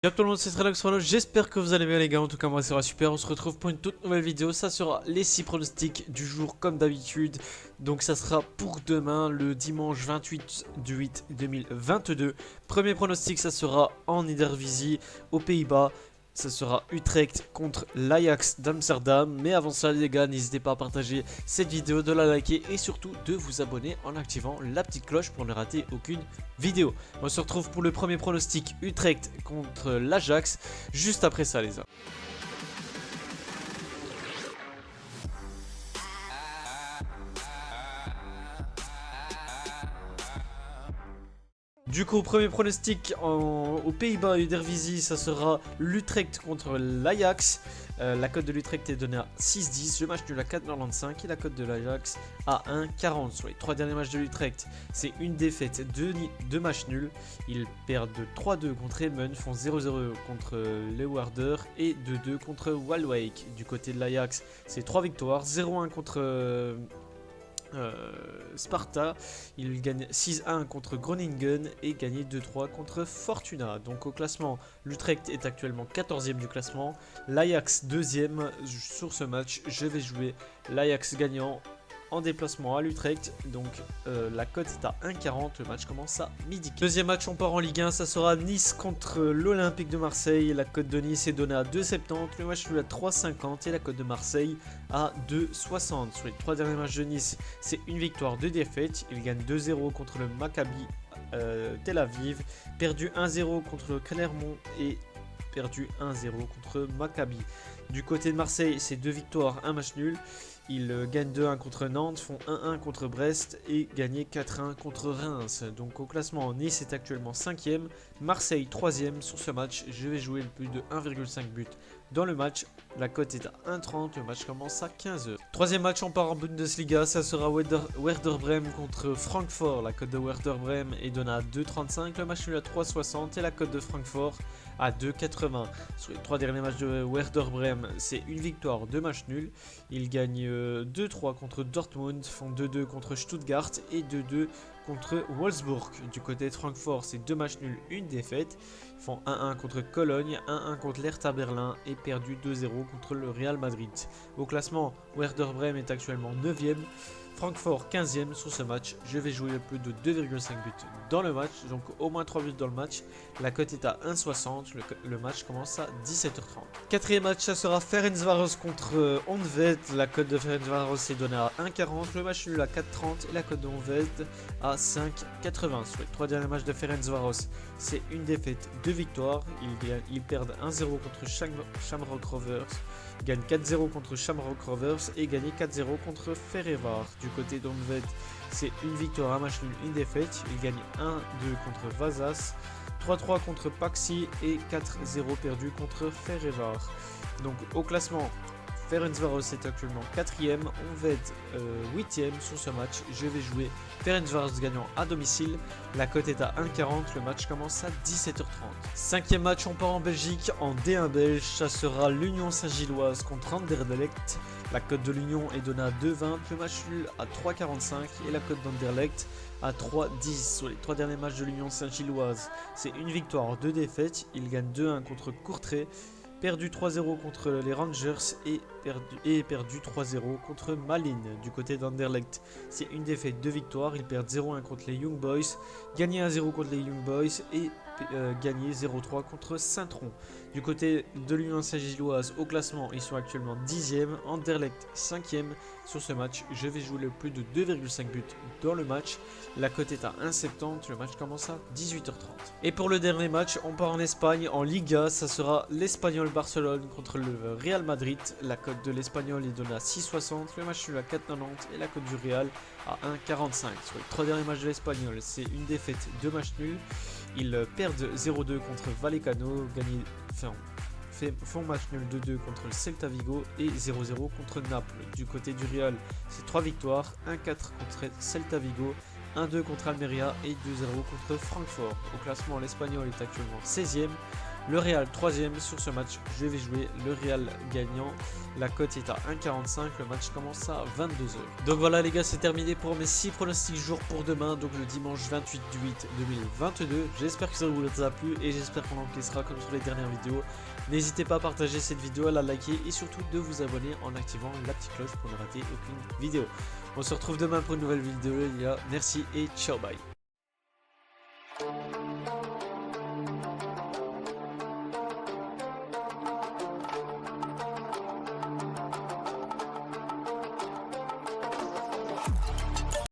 Y'a tout le monde, c'est Relax Rollo, j'espère que vous allez bien les gars, en tout cas moi ça va super, on se retrouve pour une toute nouvelle vidéo, ça sera les 6 pronostics du jour comme d'habitude, donc ça sera pour demain, le dimanche 28 du 8 2022, premier pronostic ça sera en Eredivisie aux Pays-Bas, ça sera Utrecht contre l'Ajax d'Amsterdam, mais avant ça les gars, n'hésitez pas à partager cette vidéo, de la liker et surtout de vous abonner en activant la petite cloche pour ne rater aucune vidéo. On se retrouve pour le premier pronostic Utrecht contre l'Ajax, juste après ça les gars. Du coup, premier pronostic aux Pays-Bas et Eredivisie, ça sera l'Utrecht contre l'Ajax. La cote de l'Utrecht est donnée à 6,10, le match nul à 4,95 et la cote de l'Ajax à 1,40. Sur les 3 derniers matchs de l'Utrecht, c'est une défaite, 2 matchs nuls. Ils perdent 3-2 contre Emmen, font 0-0 contre Leeuwarden et 2-2 contre Waalwijk. Du côté de l'Ajax, c'est 3 victoires, 0-1 contre Sparta, il gagne 6-1 contre Groningen et gagné 2-3 contre Fortuna. Donc au classement, l'Utrecht est actuellement 14e du classement, l'Ajax 2e. Sur ce match, je vais jouer l'Ajax gagnant en déplacement à l'Utrecht, donc la cote est à 1,40, le match commence à midi. Deuxième match, on part en Ligue 1, ça sera Nice contre l'Olympique de Marseille. La cote de Nice est donnée à 2,70, le match nul à 3,50 et la cote de Marseille à 2,60. Sur les 3 derniers matchs de Nice, c'est une victoire, 2 défaites. Il gagne 2-0 contre le Maccabi Tel Aviv, perdu 1-0 contre le Clermont et perdu 1-0 contre Maccabi. Du côté de Marseille, c'est 2 victoires, 1 match nul. Ils gagnent 2-1 contre Nantes, font 1-1 contre Brest et gagné 4-1 contre Reims. Donc au classement, Nice est actuellement 5e, Marseille 3e. Sur ce match, je vais jouer le plus de 1,5 but dans le match. La cote est à 1,30, le match commence à 15h. Troisième match, on part en Bundesliga, ça sera Werder Bremen contre Francfort. La cote de Werder Bremen est donnée à 2,35, le match nul à 3,60 et la cote de Francfort à 2,80. Sur les 3 derniers matchs de Werder Bremen, c'est une victoire, 2 matchs nuls. Ils gagnent 2-3 contre Dortmund, font 2-2 contre Stuttgart et 2-2 contre Wolfsburg. Du côté de Francfort, c'est 2 matchs nuls, une défaite. Ils font 1-1 contre Cologne, 1-1 contre l'Hertha Berlin et perdu 2-0 contre le Real Madrid. Au classement, Werder Bremen est actuellement 9e. Francfort 15e. Sur ce match, je vais jouer le plus de 2,5 buts dans le match, donc au moins 3 buts dans le match. La cote est à 1,60, le match commence à 17h30. Quatrième match, ça sera Ferencváros contre Honvéd. La cote de Ferencváros est donnée à 1,40, le match nul à 4,30 et la cote de Honvéd à 5,80. Sur les 3 derniers matchs de Ferencváros, c'est une défaite, 2 victoires. Ils perdent 1-0 contre Shamrock Rovers, gagnent 4-0 contre Shamrock Rovers et gagnent 4-0 contre Ferencváros. Du côté d'Honvéd, c'est une victoire, un match nul, une défaite. Ils gagnent 1-2 contre Vasas, 3-3 contre Paxi et 4-0 perdu contre Ferencváros. Donc au classement, Ferencváros est actuellement 4e, Honvéd 8e. Sur ce match, je vais jouer Ferencváros gagnant à domicile. La cote est à 1,40, le match commence à 17h30. Cinquième match, on part en Belgique, en D1 belge. Ça sera l'Union Saint-Gilloise contre Anderlecht. La cote de l'Union est donnée à 2,20, le match nul à 3,45 et la cote d'Anderlecht à 3,10. Sur les 3 derniers matchs de l'Union Saint-Gilloise, c'est une victoire, 2 défaites. Ils gagnent 2-1 contre Courtrai, perdu 3-0 contre les Rangers et perdu 3-0 contre Malines. Du côté d'Anderlecht, c'est une défaite, 2 victoires. Ils perdent 0-1 contre les Young Boys, gagné 1-0 contre les Young Boys et gagné 0-3 contre Saint-Tron. Du côté de l'Union Saint-Gilloise, au classement, ils sont actuellement 10e, Anderlecht 5e. Sur ce match, je vais jouer le plus de 2,5 buts dans le match. La cote est à 1,70, le match commence à 18h30. Et pour le dernier match, on part en Espagne, en Liga, ça sera l'Espagnol Barcelone contre le Real Madrid. La cote de l'Espagnol est donnée à 6,60, le match nul à 4,90 et la cote du Real à 1,45. Sur les 3 derniers matchs de l'Espagnol, c'est une défaite, 2 matchs nuls. Ils perdent 0-2 contre Vallecano, font match nul 2-2 contre le Celta Vigo et 0-0 contre Naples. Du côté du Real, c'est 3 victoires, 1-4 contre Celta Vigo, 1-2 contre Almeria et 2-0 contre Francfort. Au classement, l'Espagnol est actuellement 16e, Le Real 3ème sur ce match, je vais jouer le Real gagnant. La cote est à 1,45, le match commence à 22 h. Donc voilà les gars, c'est terminé pour mes 6 pronostics jour pour demain, donc le dimanche 28 du 8 2022. J'espère que ça vous a plu et j'espère qu'on encaissera comme sur les dernières vidéos. N'hésitez pas à partager cette vidéo, à la liker et surtout de vous abonner en activant la petite cloche pour ne rater aucune vidéo. On se retrouve demain pour une nouvelle vidéo les gars, merci et ciao bye.